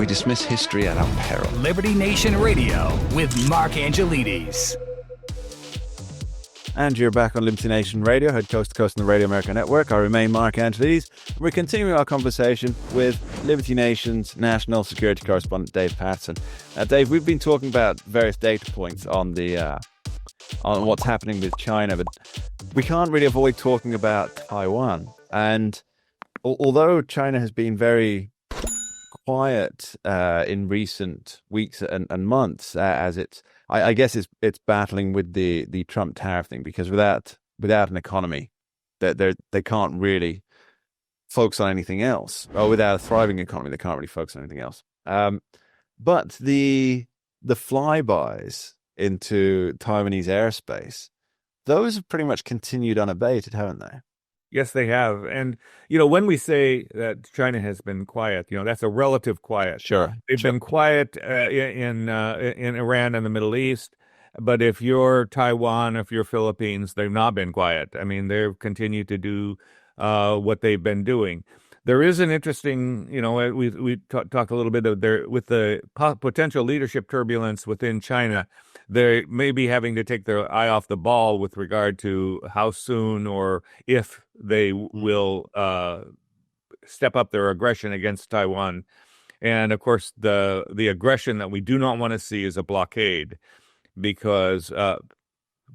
dismiss history at our peril. Liberty Nation Radio with Mark Angelides. And you're back on Liberty Nation Radio, heard coast to coast on the Radio America Network. I remain Mark Angelides. We're continuing our conversation with Liberty Nation's national security correspondent, Dave Patterson. Dave, we've been talking about various data points on what's happening with China, but we can't really avoid talking about Taiwan. And although China has been very quiet in recent weeks and months, I guess it's battling with the Trump tariff thing, because without an economy, they can't really focus on anything else. Or without a thriving economy, they can't really focus on anything else. But the flybys into Taiwanese airspace, those have pretty much continued unabated, haven't they? Yes, they have. And, when we say that China has been quiet, that's a relative quiet. Sure. They've been quiet in Iran and the Middle East. But if you're Taiwan, if you're Philippines, they've not been quiet. I mean, they've continued to do what they've been doing. There is an interesting, we talked a little bit of with the potential leadership turbulence within China. They may be having to take their eye off the ball with regard to how soon or if they will step up their aggression against Taiwan. And of course, the aggression that we do not want to see is a blockade, because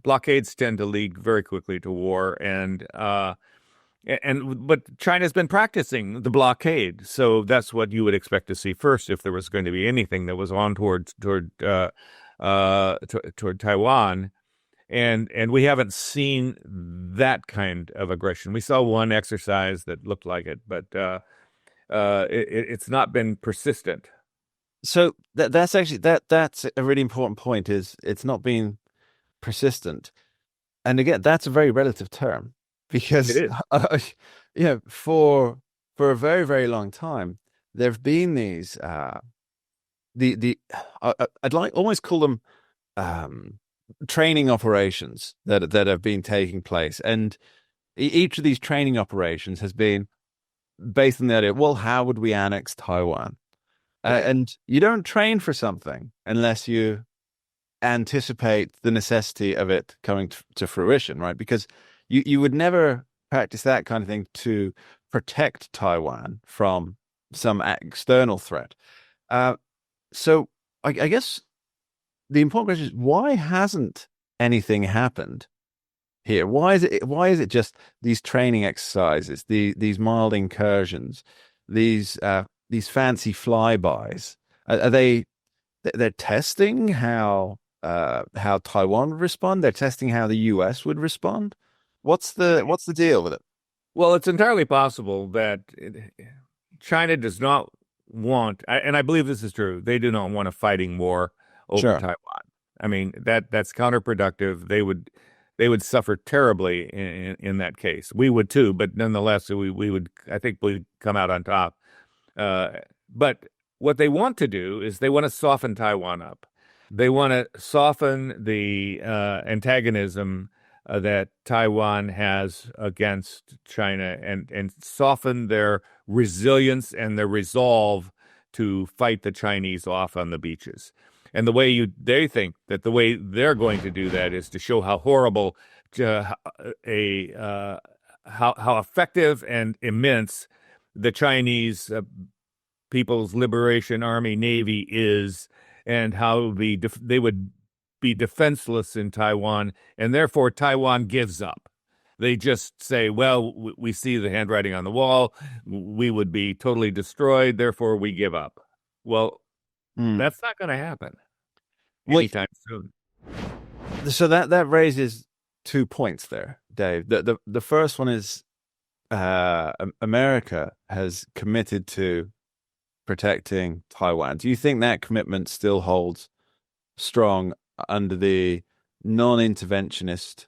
blockades tend to lead very quickly to war. But China's been practicing the blockade, so that's what you would expect to see first if there was going to be anything that was on toward Taiwan, and we haven't seen that kind of aggression. We saw one exercise that looked like it, but it's not been persistent. So that's a really important point. Is it's not been persistent, and again, that's a very relative term, because it is. For a very, very long time there have been these. I'd almost call them training operations that have been taking place, and each of these training operations has been based on the idea, well, how would we annex Taiwan? And you don't train for something unless you anticipate the necessity of it coming to fruition, right? Because you would never practice that kind of thing to protect Taiwan from some external threat. So I guess the important question is, why hasn't anything happened here? Why is it just these training exercises, these mild incursions, these fancy flybys? Are they're testing how Taiwan would respond? They're testing how the US would respond? What's the deal with it? Well, it's entirely possible that China does not want, and I believe this is true, they do not want a fighting war over Taiwan. I mean, that's counterproductive. They would suffer terribly in that case. We would too, but nonetheless, we would, I think, we'd come out on top. But what they want to do is they want to soften Taiwan up. They want to soften the antagonism that Taiwan has against China, and soften their resilience and their resolve to fight the Chinese off on the beaches. And they think that the way they're going to do that is to show how horrible, how effective and immense the Chinese People's Liberation Army Navy is, and how they would be defenseless in Taiwan, and therefore Taiwan gives up. They just say, well, we see the handwriting on the wall. We would be totally destroyed. Therefore, we give up. Well, that's not going to happen anytime soon. So that raises 2 points there, Dave. The first one is America has committed to protecting Taiwan. Do you think that commitment still holds strong under the non-interventionist,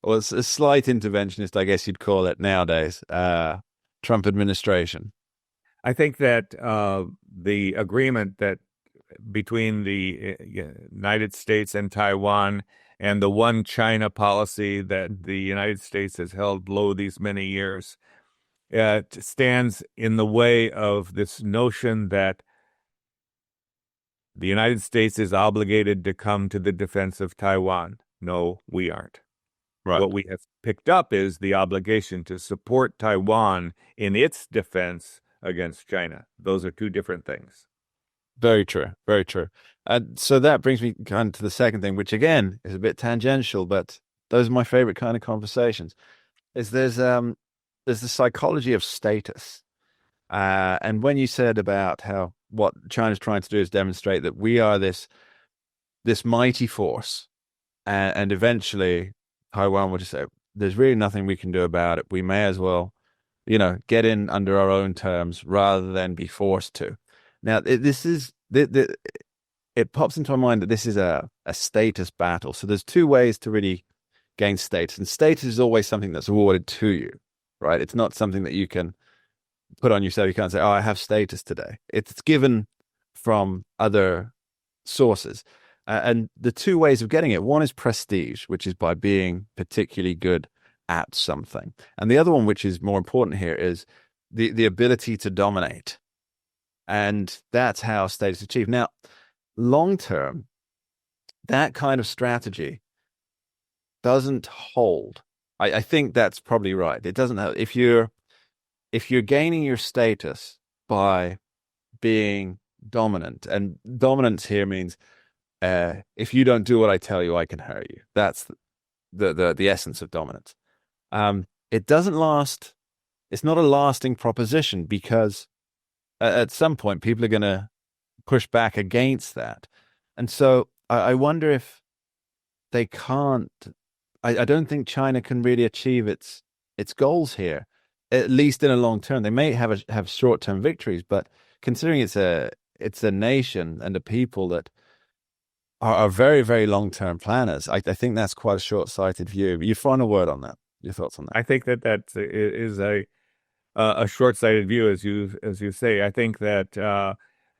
or a slight interventionist, I guess you'd call it nowadays, Trump administration? I think that the agreement that between the United States and Taiwan, and the one China policy that the United States has held low these many years, stands in the way of this notion that The United States is obligated to come to the defense of Taiwan. No, we aren't. Right. What we have picked up is the obligation to support Taiwan in its defense against China. Those are two different things. Very true. Very true. So that brings me kind of to the second thing, which again is a bit tangential, but those are my favorite kind of conversations. Is there's the psychology of status, and when you said about how what China's trying to do is demonstrate that we are this mighty force, and eventually Taiwan will just say, "There's really nothing we can do about it. We may as well, get in under our own terms rather than be forced to." Now, it pops into my mind that this is a status battle. So there's two ways to really gain status. And status is always something that's awarded to you, right? It's not something that you can put on yourself. You can't say, "Oh, I have status today." It's given from other sources. And the two ways of getting it, one is prestige, which is by being particularly good at something. And the other one, which is more important here, is the ability to dominate. And that's how status is achieved. Now, long term, that kind of strategy doesn't hold. I think that's probably right. It doesn't have. If you're gaining your status by being dominant, and dominance here means if you don't do what I tell you, I can hurt you. That's the essence of dominance. It doesn't last. It's not a lasting proposition because at some point people are going to push back against that. And so I wonder if they can't. I don't think China can really achieve its goals here, at least in a long term. They may have short-term victories, but considering it's a nation and a people that are very, very long-term planners, I think that's quite a short-sighted view. Your final word on that? Your thoughts on that? I think that is a short-sighted view, as you say. I think that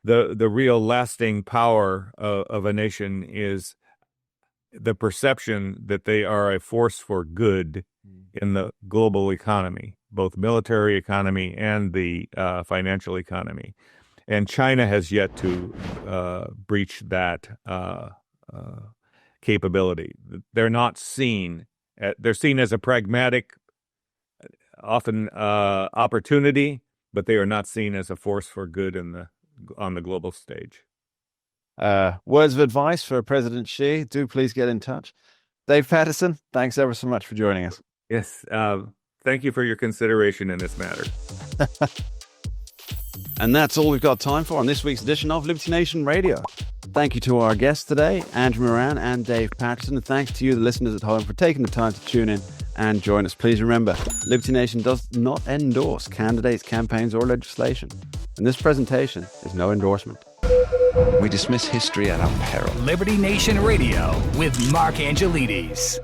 the real lasting power of a nation is the perception that they are a force for good in the global economy, both military economy and the financial economy. And China has yet to breach that capability. They're not seen. They're seen as a pragmatic, often opportunity, but they are not seen as a force for good on the global stage. Words of advice for President Xi, do please get in touch. Dave Patterson, thanks ever so much for joining us. Yes, thank you for your consideration in this matter. And that's all we've got time for on this week's edition of Liberty Nation Radio. Thank you to our guests today, Andrew Moran and Dave Patterson. And thanks to you, the listeners at home, for taking the time to tune in and join us. Please remember, Liberty Nation does not endorse candidates, campaigns, or legislation. And this presentation is no endorsement. We dismiss history at our peril. Liberty Nation Radio with Mark Angelides.